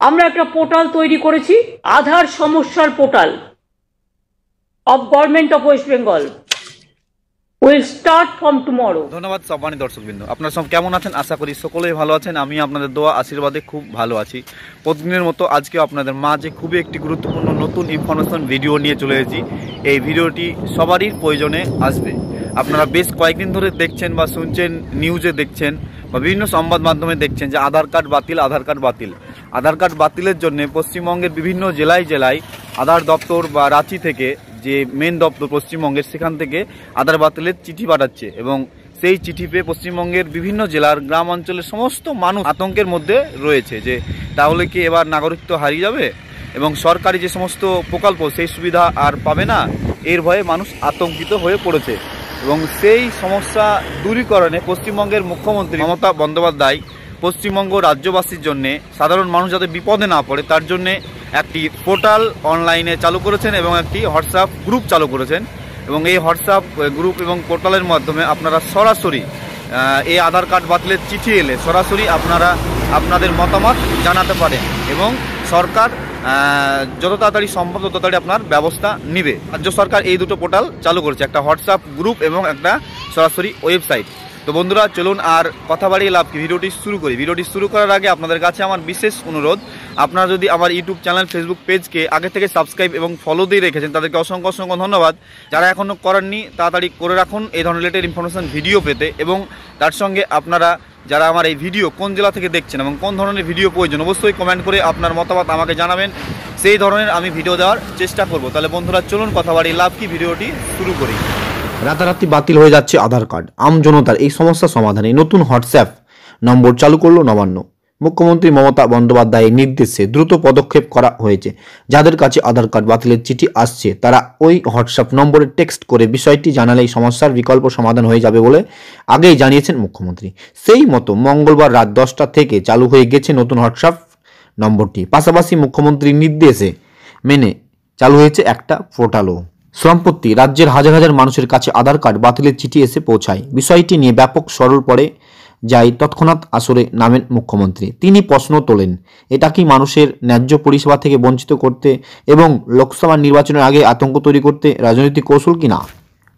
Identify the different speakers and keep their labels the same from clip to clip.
Speaker 1: আমরা একটা পোর্টাল তৈরি করেছি, আধার সমস্যার portal of government of West Bengal. Will start from tomorrow.
Speaker 2: ধন্যবাদ সম্মানিত দর্শকবৃন্দ, আপনারা সব কেমন আছেন? আশা করি সকলেই ভালো আছেন। আমি আপনাদের দোয়া আশীর্বাদে খুব ভালো আছি। প্রতিদিনের মতো আজকে আপনাদের মাঝে খুবই একটি গুরুত্বপূর্ণ নতুন ইনফরমেশন ভিডিও নিয়ে চলে এসেছি। এই ভিডিওটি সবারই প্রয়োজনে আসবে। আপনারা বেশ কয়েকদিন ধরে দেখছেন বা শুনছেন, নিউজে দেখছেন বা বিভিন্ন সংবাদ মাধ্যমে দেখছেন যে আধার কার্ড বাতিল, আধার কার্ড বাতিল। আধার কার্ড বাতিলের জন্য পশ্চিমবঙ্গের বিভিন্ন জেলায় জেলায় আধার দপ্তর বা রাঁচি থেকে যে মেন দপ্তর পশ্চিমবঙ্গের, সেখান থেকে আধার বাতিলের চিঠি পাঠাচ্ছে এবং সেই চিঠি পেয়ে পশ্চিমবঙ্গের বিভিন্ন জেলার গ্রাম অঞ্চলের সমস্ত মানুষ আতঙ্কের মধ্যে রয়েছে যে তাহলে কি এবার নাগরিকত্ব হারিয়ে যাবে এবং সরকারি যে সমস্ত প্রকল্প সেই সুবিধা আর পাবে না, এর ভয়ে মানুষ আতঙ্কিত হয়ে পড়েছে। এবং সেই সমস্যা দূরীকরণে পশ্চিমবঙ্গের মুখ্যমন্ত্রী মমতা বন্দ্যোপাধ্যায় পশ্চিমবঙ্গ রাজ্যবাসীর জন্যে, সাধারণ মানুষ যাতে বিপদে না পড়ে তার জন্যে একটি পোর্টাল অনলাইনে চালু করেছেন এবং একটি হোয়াটসঅ্যাপ গ্রুপ চালু করেছেন। এবং এই হোয়াটসঅ্যাপ গ্রুপ এবং পোর্টালের মাধ্যমে আপনারা সরাসরি এই আধার কার্ড বাতিলের চিঠি এলে সরাসরি আপনারা আপনাদের মতামত জানাতে পারেন এবং সরকার যত তাড়াতাড়ি সম্ভব তত তাড়াতাড়ি আপনার ব্যবস্থা নেবে। রাজ্য সরকার এই দুটো পোর্টাল চালু করেছে, একটা হোয়াটসঅ্যাপ গ্রুপ এবং একটা সরাসরি ওয়েবসাইট। তো বন্ধুরা চলুন আর কথা বাড়িয়ে লাভ কি, ভিডিওটি শুরু করি। ভিডিওটি শুরু করার আগে আপনাদের কাছে আমার বিশেষ অনুরোধ, আপনারা যদি আমার ইউটিউব চ্যানেল, ফেসবুক পেজকে আগে থেকে সাবস্ক্রাইব এবং ফলো দিয়ে রেখেছেন তাদেরকে অসংখ্য অসংখ্য ধন্যবাদ। যারা এখনও করেননি তাড়াতাড়ি করে রাখুন এই ধরনের রিলেটেড ইনফরমেশন ভিডিও পেতে। এবং তার সঙ্গে আপনারা যারা আমার এই ভিডিও কোন জেলা থেকে দেখছেন এবং কোন ধরনের ভিডিও প্রয়োজন অবশ্যই কমেন্ট করে আপনার মতামত আমাকে জানাবেন, সেই ধরনের আমি ভিডিও দেওয়ার চেষ্টা করব। তাহলে বন্ধুরা চলুন কথা বাড়িয়ে লাভ কি, ভিডিওটি শুরু করি।
Speaker 3: রাতারাতি বাতিল হয়ে যাচ্ছে আধার কার্ড। আমজনতার এই সমস্যা সমাধানে নতুন হোয়াটসঅ্যাপ নম্বর চালু করল নবান্ন। মুখ্যমন্ত্রী মমতা বন্দ্যোপাধ্যায়ের নির্দেশে দ্রুত পদক্ষেপ করা হয়েছে। যাদের কাছে আধার কার্ড বাতিলের চিঠি আসছে তারা ওই হোয়াটসঅ্যাপ নম্বরে টেক্সট করে বিষয়টি জানালেই সমস্যার বিকল্প সমাধান হয়ে যাবে বলে আগেই জানিয়েছেন মুখ্যমন্ত্রী। সেই মতো মঙ্গলবার রাত 10টা থেকে চালু হয়ে গেছে নতুন হোয়াটসঅ্যাপ নম্বরটি। পাশাপাশি মুখ্যমন্ত্রীর নির্দেশে মেনে চালু হয়েছে একটা পোর্টালও। সম্প্রতি রাজ্যের হাজার হাজার মানুষের কাছে আধার কার্ড বাতিলের চিঠি এসে পৌঁছায়। বিষয়টি নিয়ে ব্যাপক সরল পড়ে যায় তৎক্ষণাৎ আসরে নামেন মুখ্যমন্ত্রী। তিনি প্রশ্ন তোলেন, এটা কি মানুষের ন্যায্য পরিষেবা থেকে বঞ্চিত করতে এবং লোকসভা নির্বাচনের আগে আতঙ্ক তৈরি করতে রাজনৈতিক কৌশল কিনা?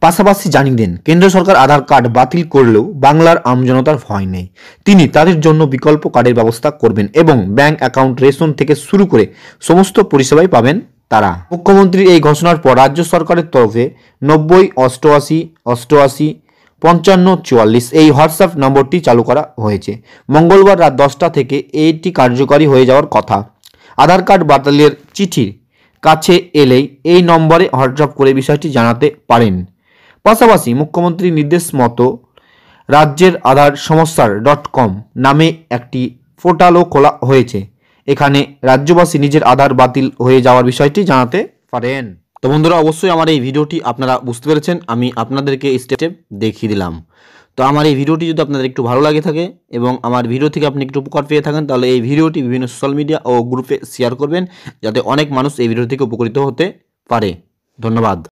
Speaker 3: পাশাপাশি জানিয়ে দেন, কেন্দ্র সরকার আধার কার্ড বাতিল করলেও বাংলার আমজনতার ভয় নেই। তিনি তাদের জন্য বিকল্প কার্ডের ব্যবস্থা করবেন এবং ব্যাংক অ্যাকাউন্ট, রেশন থেকে শুরু করে সমস্ত পরিষেবাই পাবেন তারা। মুখ্যমন্ত্রীর এই ঘোষণার পর রাজ্য সরকারের তরফে 90 88 88 55 44 এই হোয়াটসঅ্যাপ নম্বরটি চালু করা হয়েছে। মঙ্গলবার রাত 10টা থেকে এটি কার্যকারী হয়ে যাওয়ার কথা। আধার কার্ড বাতিলের চিঠি কাছে এলেই এই নম্বরে হোয়াটসঅ্যাপ করে বিষয়টি জানাতে পারেন। পাশাপাশি মুখ্যমন্ত্রীর নির্দেশ মতো রাজ্যের আধার সমস্যার .com নামে একটি পোর্টালও খোলা হয়েছে। এখানে রাজ্যবাসী নিজের আধার বাতিল হয়ে যাওয়ার বিষয়টি জানাতে পারেন। তো বন্ধুরা অবশ্যই আমার এই ভিডিওটি আপনারা বুঝতে পেরেছেন, আমি আপনাদেরকে স্টেপ দেখিয়ে দিলাম। তো আমার এই ভিডিওটি যদি আপনাদের একটু ভালো লাগে থাকে এবং আমার ভিডিও থেকে আপনি একটু উপকার পেয়ে থাকেন তাহলে এই ভিডিওটি বিভিন্ন সোশ্যাল মিডিয়া ও গ্রুপে শেয়ার করবেন যাতে অনেক মানুষ এই ভিডিও থেকে উপকৃত হতে পারে। ধন্যবাদ।